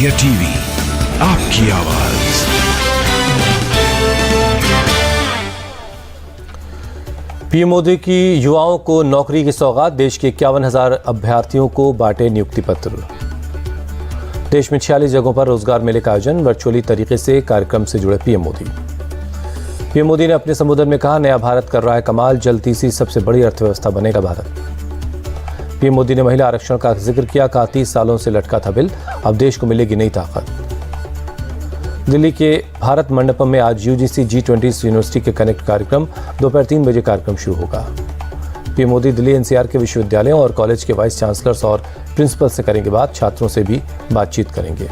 India TV, आपकी आवाज। PM Modi की युवाओं को नौकरी की सौगात, देश के 51,000 अभ्यर्थियों को बांटे नियुक्ति पत्र। देश में 46 जगहों पर रोजगार मेले का आयोजन, वर्चुअली तरीके से कार्यक्रम से जुड़े पीएम मोदी। पीएम मोदी ने अपने संबोधन में कहा, नया भारत कर रहा है कमाल, जल्द तीसरी सबसे बड़ी अर्थव्यवस्था बनेगा भारत। पीएम मोदी ने महिला आरक्षण का जिक्र किया, कहा 30 सालों से लटका था बिल, अब देश को मिलेगी नई ताकत। दिल्ली के भारत मंडपम में आज यूजीसी G20 यूनिवर्सिटी के कनेक्ट कार्यक्रम, दोपहर 3 बजे कार्यक्रम शुरू होगा। पीएम मोदी दिल्ली NCR के विश्वविद्यालयों और कॉलेज के वाइस चांसलर्स और प्रिंसिपल से करेंगे बात, छात्रों से भी बातचीत करेंगे।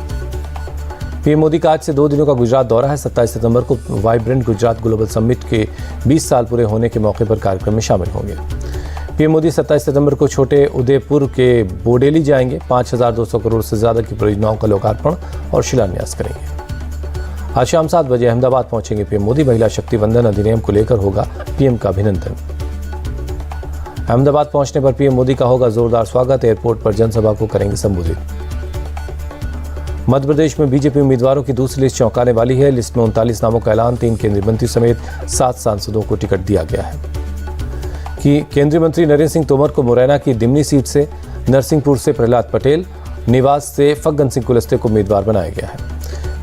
पीएम मोदी का आज से 2 दिनों का गुजरात दौरा है। 27 सितंबर को वाइब्रेंट गुजरात ग्लोबल समिट के 20 साल पूरे होने के मौके पर कार्यक्रम में शामिल होंगे। पीएम मोदी 27 सितंबर को छोटे उदयपुर के बोडेली जाएंगे। 5,200 करोड़ से ज्यादा की परियोजनाओं का लोकार्पण और शिलान्यास करेंगे। आज शाम 7 बजे अहमदाबाद पहुंचेंगे पीएम मोदी। महिला शक्ति वंदन अधिनियम को लेकर होगा पीएम का अभिनंदन। अहमदाबाद पहुंचने पर पीएम मोदी का होगा जोरदार स्वागत। एयरपोर्ट पर जनसभा को करेंगे संबोधित। मध्य प्रदेश में बीजेपी उम्मीदवारों की दूसरी लिस्ट चौंकाने वाली है। लिस्ट में 39 नामों का ऐलान, 3 केंद्रीय मंत्री समेत 7 सांसदों को टिकट दिया गया है। कि केंद्रीय मंत्री नरेंद्र सिंह तोमर को मुरैना की दिमनी सीट से, नरसिंहपुर से प्रहलाद पटेल, निवास से फग्गन सिंह कुलस्ते को उम्मीदवार बनाया गया है।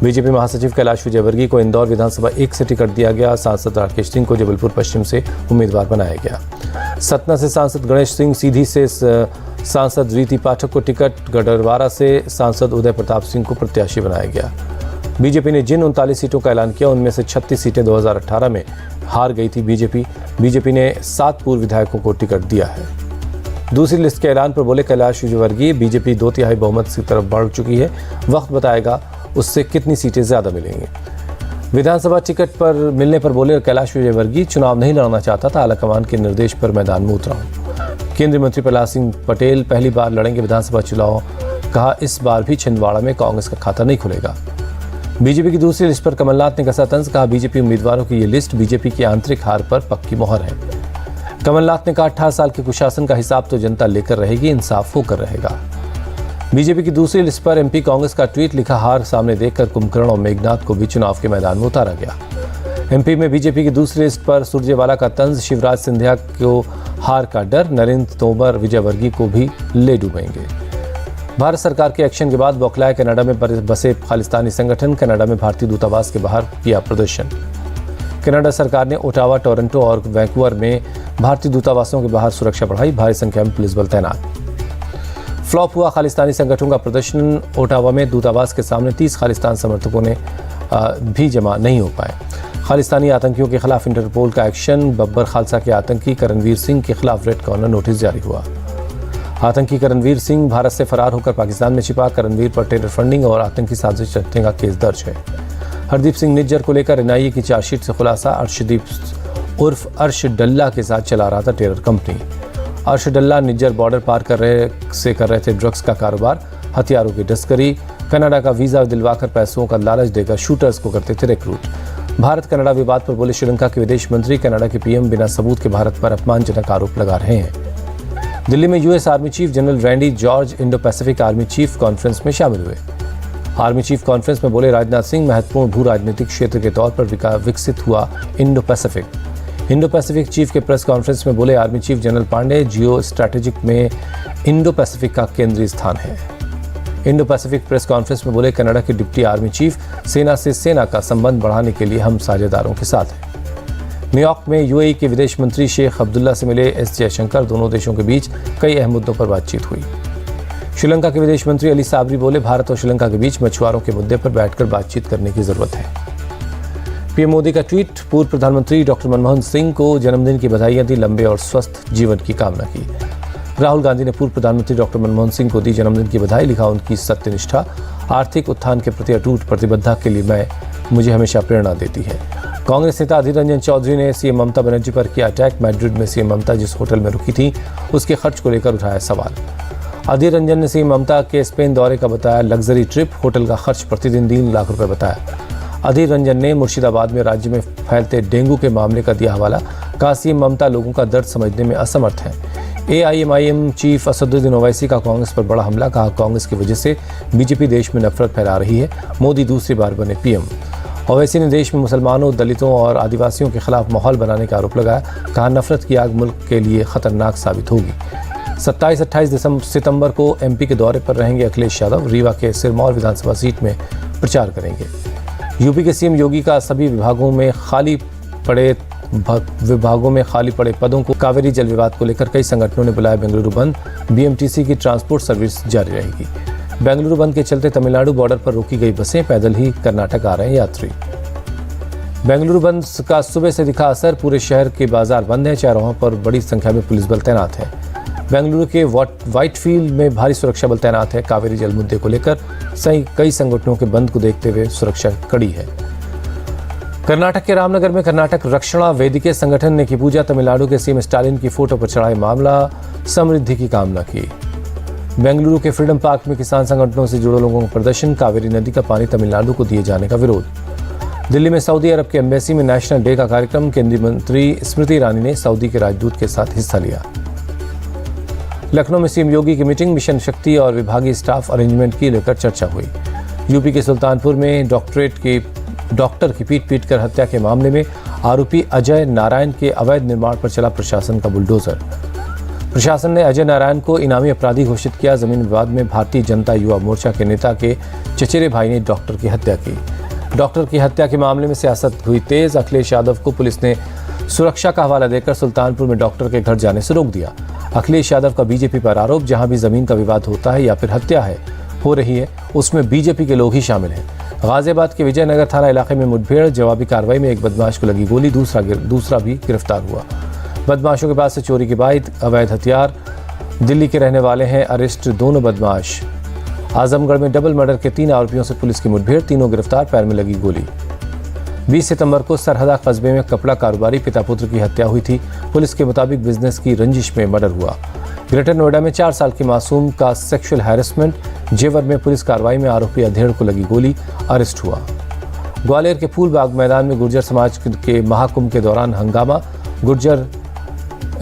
बीजेपी महासचिव कैलाश विजयवर्गीय को इंदौर विधानसभा 1 से टिकट दिया गया। सांसद राकेश सिंह को जबलपुर पश्चिम से उम्मीदवार बनाया गया। सतना से सांसद गणेश सिंह, सीधी से सांसद रीति पाठक को टिकट, गडरवारा से सांसद उदय प्रताप सिंह को प्रत्याशी बनाया गया। बीजेपी ने जिन 39 सीटों का ऐलान किया, उनमें से 36 सीटें 2018 में हार गई थी बीजेपी ने 7 पूर्व विधायकों को टिकट दिया है। दूसरी लिस्ट के ऐलान पर बोले कैलाश विजयवर्गीय, बीजेपी 2/3 बहुमत की तरफ बढ़ चुकी है, वक्त बताएगा उससे कितनी सीटें ज्यादा मिलेंगी। विधानसभा टिकट पर मिलने पर बोले कैलाश विजयवर्गीय, चुनाव नहीं लड़ना चाहता था, आलाकमान के निर्देश पर मैदान में उतरा हूं। केंद्रीय मंत्री प्रहलाद सिंह पटेल पहली बार लड़ेंगे विधानसभा चुनाव, कहा इस बार भी छिंदवाड़ा में कांग्रेस का खाता नहीं खुलेगा। बीजेपी की दूसरी लिस्ट पर कमलनाथ ने कसा तंज, कहा बीजेपी उम्मीदवारों की ये लिस्ट बीजेपी की आंतरिक हार पर पक्की मोहर है। कमलनाथ ने कहा 18 साल के कुशासन का हिसाब तो जनता लेकर रहेगी, इंसाफ होकर रहेगा। बीजेपी की दूसरी लिस्ट पर एमपी कांग्रेस का ट्वीट, लिखा हार सामने देखकर कुंभकर्ण और मेघनाथ को भी चुनाव के मैदान में उतारा गया। एमपी में बीजेपी की दूसरी लिस्ट पर सुरजेवाला का तंज, शिवराज सिंधिया को हार का डर, नरेंद्र तोमर विजयवर्गीय को भी ले डूबेंगे। भारत सरकार के एक्शन के बाद बौखलाए कनाडा में बसे खालिस्तानी संगठन, कनाडा में भारतीय दूतावास के बाहर किया प्रदर्शन। कनाडा सरकार ने ओटावा, टोरंटो और वैंकूवर में भारतीय दूतावासों के बाहर सुरक्षा बढ़ाई, भारी संख्या में पुलिस बल तैनात। फ्लॉप हुआ खालिस्तानी संगठनों का प्रदर्शन, ओटावा में दूतावास के सामने 30 खालिस्तान समर्थकों ने भी जमा नहीं हो पाए। खालिस्तानी आतंकियों के खिलाफ इंटरपोल का एक्शन, बब्बर खालसा के आतंकी करणवीर सिंह के खिलाफ रेड कॉर्नर नोटिस जारी हुआ। आतंकी करणवीर सिंह भारत से फरार होकर पाकिस्तान में छिपा, करणवीर पर टेरर फंडिंग और आतंकी साजिश रचने का केस दर्ज है। हरदीप सिंह निज्जर को लेकर एनआईए की चार्जशीट से खुलासा, अर्शदीप उर्फ अर्श डल्ला के साथ चला रहा था टेरर कंपनी। अर्श डल्ला निज्जर बॉर्डर पार कर रहे थे ड्रग्स का कारोबार, हथियारों की तस्करी, कनाडा का वीजा दिलवाकर पैसों का लालच देकर शूटर्स को करते थे रिक्रूट। भारत कनाडा विवाद पर बोले श्रीलंका के विदेश मंत्री, कनाडा के पीएम बिना सबूत के भारत पर अपमानजनक आरोप लगा रहे हैं। दिल्ली में US army chief general Randy George Indo Pacific army chief conference में शामिल हुए। आर्मी चीफ कॉन्फ्रेंस में बोले राजनाथ सिंह, महत्वपूर्ण भू राजनीतिक क्षेत्र के तौर पर विकसित हुआ इंडो पैसिफिक चीफ के प्रेस कॉन्फ्रेंस में बोले आर्मी चीफ जनरल पांडे, जियो स्ट्रैटेजिक में इंडो पैसिफिक का केंद्रीय स्थान है। इंडो पैसिफिक प्रेस कॉन्फ्रेंस में बोले कनाडा के डिप्टी आर्मी चीफ, सेना से सेना का संबंध बढ़ाने के लिए हम साझेदारों के साथ हैं। न्यूयॉर्क में यूएई के विदेश मंत्री शेख अब्दुल्ला से मिले एस जयशंकर, दोनों देशों के बीच कई अहम मुद्दों पर बातचीत हुई। श्रीलंका के विदेश मंत्री अली साबरी बोले भारत और श्रीलंका के बीच मछुआरों के मुद्दे पर बैठकर बातचीत करने की जरूरत है। पीएम मोदी का ट्वीट, पूर्व प्रधानमंत्री डॉक्टर मनमोहन सिंह को जन्मदिन की बधाइयां दी, लंबे और स्वस्थ जीवन की कामना की। राहुल गांधी ने पूर्व प्रधानमंत्री डॉक्टर मनमोहन सिंह को दी जन्मदिन की बधाई, लिखा उनकी सत्यनिष्ठा, आर्थिक उत्थान के प्रति अटूट प्रतिबद्धता के लिए मुझे हमेशा प्रेरणा देती है। कांग्रेस नेता अधीर रंजन चौधरी ने सीएम ममता बनर्जी पर किया अटैक, मैड्रिड में सीएम ममता जिस होटल में रुकी थी उसके खर्च को लेकर उठाया सवाल। अधीर रंजन ने सीएम ममता के स्पेन दौरे का बताया लग्जरी ट्रिप, होटल का खर्च प्रतिदिन 3 लाख रुपए बताया। अधीर रंजन ने मुर्शिदाबाद में राज्य में फैलते डेंगू के मामले का दिया हवाला, कहा सीएम ममता लोगों का दर्द समझने में असमर्थ है। AIMIM चीफ असदुद्दीन ओवैसी का कांग्रेस पर बड़ा हमला, कहा कांग्रेस की वजह से बीजेपी देश में नफरत फैला रही है, मोदी दूसरी बार बने PM। ओवैसी ने देश में मुसलमानों, दलितों और आदिवासियों के खिलाफ माहौल बनाने का आरोप लगाया, कहा नफरत की आग मुल्क के लिए खतरनाक साबित होगी। 27-28 सितंबर को MP के दौरे पर रहेंगे अखिलेश यादव, रीवा के सिरमौर विधानसभा सीट में प्रचार करेंगे। यूपी के CM योगी का सभी विभागों में खाली पड़े पदों को कावेरी जल विवाद को लेकर कई संगठनों ने बुलाया बेंगलुरु बंद, BMTC की ट्रांसपोर्ट सर्विस जारी रहेगी। बेंगलुरु बंद के चलते तमिलनाडु बॉर्डर पर रोकी गई बसें, पैदल ही कर्नाटक आ रहे हैं यात्री। बेंगलुरु बंद का सुबह से दिखा असर, पूरे शहर के बाजार बंद हैं, चौराहों पर बड़ी संख्या में पुलिस बल तैनात है। बेंगलुरु के व्हाइटफील्ड में भारी सुरक्षा बल तैनात है। कावेरी जल मुद्दे को लेकर कई संगठनों के बंद को देखते हुए सुरक्षा कड़ी है। कर्नाटक के रामनगर में कर्नाटक रक्षणा वेदिके संगठन ने की पूजा, तमिलनाडु के CM स्टालिन की फोटो पर चढ़ाए मामला, समृद्धि की कामना की। बेंगलुरु के फ्रीडम पार्क में किसान संगठनों से जुड़े लोगों का प्रदर्शन, कावेरी नदी का पानी तमिलनाडु को दिए जाने का विरोध। दिल्ली में सऊदी अरब के एम्बेसी में नेशनल डे का कार्यक्रम, केंद्रीय मंत्री स्मृति ईरानी ने सऊदी के राजदूत के साथ हिस्सा लिया। लखनऊ में CM योगी की मीटिंग, मिशन शक्ति और विभागीय स्टाफ अरेंजमेंट की लेकर चर्चा हुई। यूपी के सुल्तानपुर में डॉक्टर की पीट कर हत्या के मामले में आरोपी अजय नारायण के अवैध निर्माण पर चला प्रशासन का बुलडोजर। प्रशासन ने अजय नारायण को इनामी अपराधी घोषित किया। जमीन विवाद में भारतीय जनता युवा मोर्चा के नेता के चचेरे भाई ने डॉक्टर की हत्या की। डॉक्टर की हत्या के मामले में सियासत हुई तेज। अखिलेश यादव को पुलिस ने सुरक्षा का हवाला देकर सुल्तानपुर में डॉक्टर के घर जाने से रोक दिया। अखिलेश यादव का बीजेपी पर आरोप, जहां भी जमीन का विवाद होता है या फिर हत्या हो रही है, उसमें बीजेपी के लोग ही शामिल हैं। गाजियाबाद के विजयनगर थाना इलाके में मुठभेड़, जवाबी कार्रवाई में एक बदमाश को लगी गोली, दूसरा भी गिरफ्तार हुआ। बदमाशों के पास से चोरी के बाद अवैध हथियार, दिल्ली के रहने वाले हैं अरेस्ट दोनों बदमाश। आजमगढ़ में डबल मर्डर के 3 आरोपियों से पुलिस की मुठभेड़, तीनों गिरफ्तार, पैर में लगी गोली। 20 सितंबर को सरहदा कस्बे में कपड़ा कारोबारी पिता पुत्र की हत्या हुई थी। पुलिस के मुताबिक बिजनेस की रंजिश में मर्डर हुआ। ग्रेटर नोएडा में 4 साल की मासूम का सेक्सुअल हैरेसमेंट, जेवर में पुलिस कार्रवाई में आरोपी अधेड़ को लगी गोली, अरेस्ट हुआ। ग्वालियर के फूलबाग मैदान में गुर्जर समाज के महाकुंभ के दौरान हंगामा, गुर्जर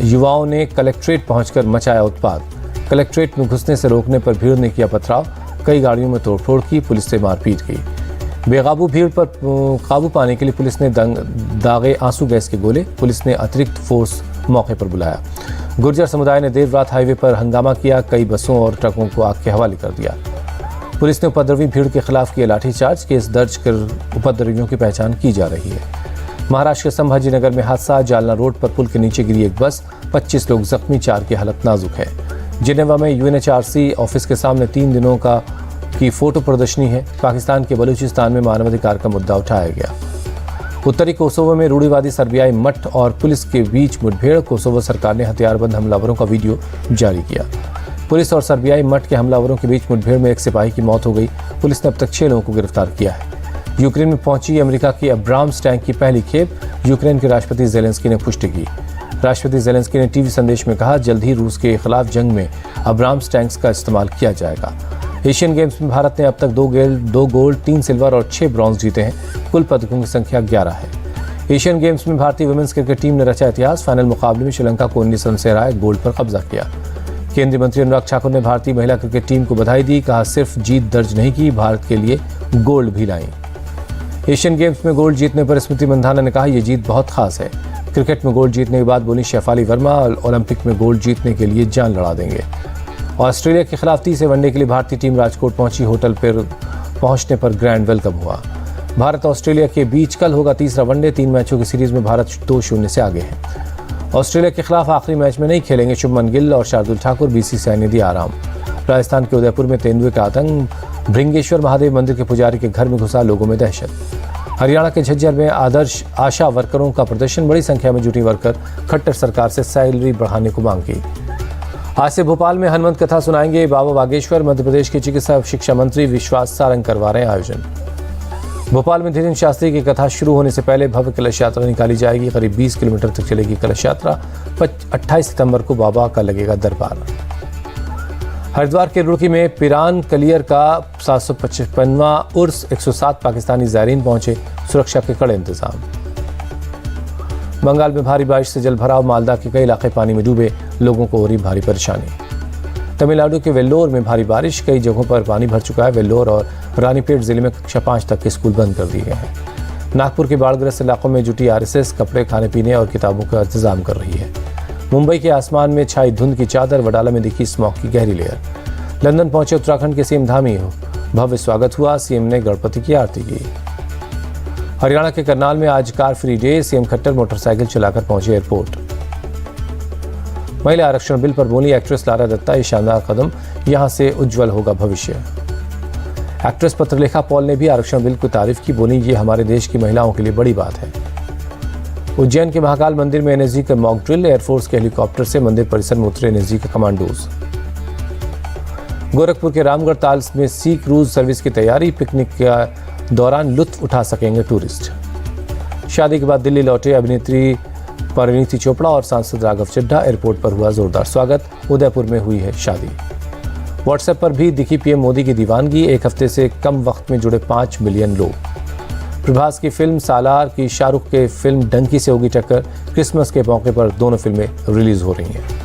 युवाओं ने कलेक्ट्रेट पहुंचकर मचाया उत्पात। कलेक्ट्रेट में घुसने से रोकने पर भीड़ ने किया पथराव, कई गाड़ियों में तोड़फोड़ की, पुलिस से मारपीट की। बेकाबू भीड़ पर काबू पाने के लिए पुलिस ने दागे आंसू गैस के गोले, पुलिस ने अतिरिक्त फोर्स मौके पर बुलाया। गुर्जर समुदाय ने देर रात हाईवे पर हंगामा किया, कई बसों और ट्रकों को आग के हवाले कर दिया। पुलिस ने उपद्रवी भीड़ के खिलाफ किया लाठीचार्ज, केस दर्ज कर उपद्रवियों की पहचान की जा रही है। महाराष्ट्र के संभाजी नगर में हादसा, जालना रोड पर पुल के नीचे गिरी एक बस, 25 लोग जख्मी, 4 की हालत नाजुक है। जिनेवा में UNHRC ऑफिस के सामने 3 दिनों की फोटो प्रदर्शनी है। पाकिस्तान के बलूचिस्तान में मानवाधिकार का मुद्दा उठाया गया। उत्तरी कोसोवो में रूढ़िवादी सर्बियाई मठ और पुलिस के बीच मुठभेड़, कोसोवो सरकार ने हथियारबंद हमलावरों का वीडियो जारी किया। पुलिस और सर्बियाई मठ के हमलावरों के बीच मुठभेड़ में एक सिपाही की मौत हो गई। पुलिस ने अब तक 6 लोगों को गिरफ्तार किया है। यूक्रेन में पहुंची अमेरिका की अब्राम्स टैंक की पहली खेप, यूक्रेन के राष्ट्रपति जेलेंस्की ने पुष्टि की। राष्ट्रपति जेलेंस्की ने टीवी संदेश में कहा, जल्द ही रूस के खिलाफ जंग में अब्राम्स टैंक्स का इस्तेमाल किया जाएगा। एशियन गेम्स में भारत ने अब तक 2 गोल्ड, 3 सिल्वर और 6 ब्रॉन्ज जीते हैं। कुल पदकों की संख्या 11 है। एशियन गेम्स में भारतीय वुमेन्स क्रिकेट टीम ने रचा इतिहास, फाइनल मुकाबले में श्रीलंका को 19 रन से हराए, गोल्ड पर कब्जा किया। केंद्रीय मंत्री अनुराग ठाकुर ने भारतीय महिला क्रिकेट टीम को बधाई दी, कहा सिर्फ जीत दर्ज नहीं की, भारत के लिए गोल्ड भी लाई। एशियन गेम्स में गोल्ड जीतने पर स्मृति मंधाना ने कहा, यह जीत बहुत खास है। क्रिकेट में गोल्ड जीतने के बाद बोली शेफाली वर्मा, ओलंपिक में गोल्ड जीतने के लिए जान लड़ा देंगे। ऑस्ट्रेलिया के खिलाफ 30वें वनडे के लिए भारतीय टीम राजकोट पहुंची, होटल पर पहुंचने पर ग्रैंड वेलकम हुआ। भारत ऑस्ट्रेलिया के बीच कल होगा तीसरा वनडे, 3 मैचों की सीरीज में भारत 2-0 से आगे है। ऑस्ट्रेलिया के खिलाफ आखिरी मैच में नहीं खेलेंगे शुभमन गिल और शार्दुल ठाकुर, BCCI ने दिया आराम। राजस्थान के उदयपुर में तेंदुए का आतंक, भृंगेश्वर महादेव मंदिर के पुजारी के घर में घुसा, लोगों में दहशत। हरियाणा के झज्जर में आदर्श आशा वर्करों का प्रदर्शन, बड़ी संख्या में जुटी वर्कर खट्टर सरकार से सैलरी बढ़ाने को मांग की। आज से भोपाल में हनुमंत कथा सुनाएंगे बाबा बागेश्वर, मध्य प्रदेश के चिकित्सा शिक्षा मंत्री विश्वास सारंग करवा रहे हैं आयोजन। भोपाल में धीरेन्द्र शास्त्री की कथा शुरू होने से पहले भव्य कलश यात्रा निकाली जाएगी, करीब 20 किलोमीटर तक चलेगी कलश यात्रा। 28 सितंबर को बाबा का लगेगा दरबार। हरिद्वार के रुड़की में पिरान कलियर का 755वां उर्स, 107 पाकिस्तानी ज़ायरीन पहुंचे, सुरक्षा के कड़े इंतजाम। बंगाल में भारी बारिश से जलभराव, मालदा के कई इलाके पानी में डूबे, लोगों को हो रही भारी परेशानी। तमिलनाडु के वेल्लोर में भारी बारिश, कई जगहों पर पानी भर चुका है। वेल्लोर और रानीपेट जिले में कक्षा 5 तक के स्कूल बंद कर दिए गए हैं। नागपुर के बाढ़ग्रस्त इलाकों में जुटी आरएसएस कपड़े, खाने पीने और किताबों का इंतजाम कर रही है। मुंबई के आसमान में छाई धुंध की चादर, वडाला में दिखी स्मॉग की गहरी लेयर। लंदन पहुंचे उत्तराखंड के सीएम धामी, भव्य स्वागत हुआ, सीएम ने गणपति की आरती की। हरियाणा के करनाल में आज car free day, CM Khattar motorcycle चलाकर पहुंचे एयरपोर्ट। महिला आरक्षण बिल पर बोली एक्ट्रेस लारा दत्ता, ये शानदार कदम, यहां से उज्जवल होगा भविष्य। एक्ट्रेस पत्रलेखा पॉल ने भी आरक्षण बिल की तारीफ की, बोली ये हमारे देश की महिलाओं के लिए बड़ी बात है। उज्जैन के महाकाल मंदिर में एनएसजी का मॉक ड्रिल, एयरफोर्स के हेलीकॉप्टर से मंदिर परिसर में उतरे एनएसजी के कमांडोज। गोरखपुर के रामगढ़ ताल में सी क्रूज सर्विस की तैयारी, पिकनिक के दौरान लुत्फ उठा सकेंगे टूरिस्ट। शादी के बाद दिल्ली लौटे अभिनेत्री परिणीति चोपड़ा और सांसद राघव चड्ढा, एयरपोर्ट पर हुआ जोरदार स्वागत। उदयपुर में हुई है शादी। व्हाट्सएप पर भी दिखी पीएम मोदी की दीवानगी, एक हफ्ते से कम वक्त में जुड़े 5 मिलियन लोग। प्रभास की फिल्म सालार की शाहरुख के फिल्म डंकी से होगी टक्कर, क्रिसमस के मौके पर दोनों फिल्में रिलीज हो रही हैं।